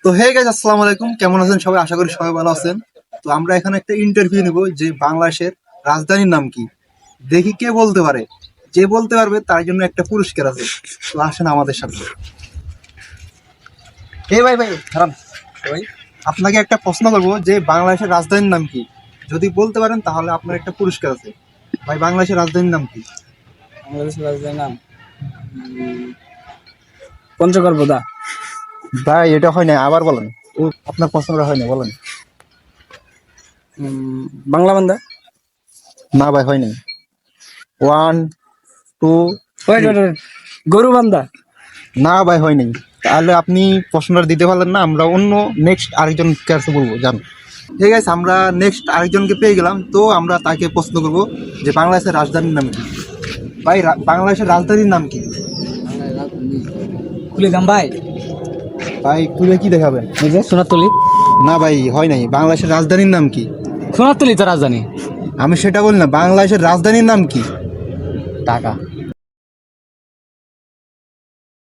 তো hey guys, আসসালামু আলাইকুম। কেমন আছেন সবাই? আশা করি সবাই ভালো আছেন। তো আমরা এখানে একটা ইন্টারভিউ নেব যে বাংলাদেশের রাজধানীর নাম কি। দেখি কে বলতে পারে। যে বলতে পারবে তার জন্য একটা পুরস্কার আছে। তো আসেন আমাদের সাথে। ভাই খারাপ ভাই, আপনাকে একটা প্রশ্ন করবো যে বাংলাদেশের রাজধানীর নাম কি। যদি বলতে পারেন তাহলে আপনার একটা পুরস্কার আছে। ভাই, বাংলাদেশের রাজধানীর নাম কি? বাংলাদেশের রাজধানীর নাম পঞ্চগড় বোধা। ভাই, এটা হয় না, আবার বলেন। আপনার প্রশ্নটা হয় না, বলেন। বাংলা বান্ধা। না ভাই, হয় নাই। 1 2 গরু বান্ধা। না ভাই, হয় নাই। তাহলে আপনি প্রশ্নটা দিতে পারলেন না। আমরা অন্য নেক্সট আরেকজন কাছে বলবো, জান। ঠিক আছে, আমরা নেক্সট আরেকজনকে পেয়ে গেলাম। তো আমরা তাকে প্রশ্ন করবো যে বাংলাদেশের রাজধানীর নাম কি। ভাই, বাংলাদেশের রাজধানীর নাম কি? কুলিগ্রাম ভাই। ভাই, তুলে কি দেখাবেন? এই যে সোনারতলি। না ভাই, হয় নাই। বাংলাদেশের রাজধানীর নাম কি? সোনারতলি তো রাজধানী। আমি সেটা বলি না, বাংলাদেশের রাজধানীর নাম কি? ঢাকা।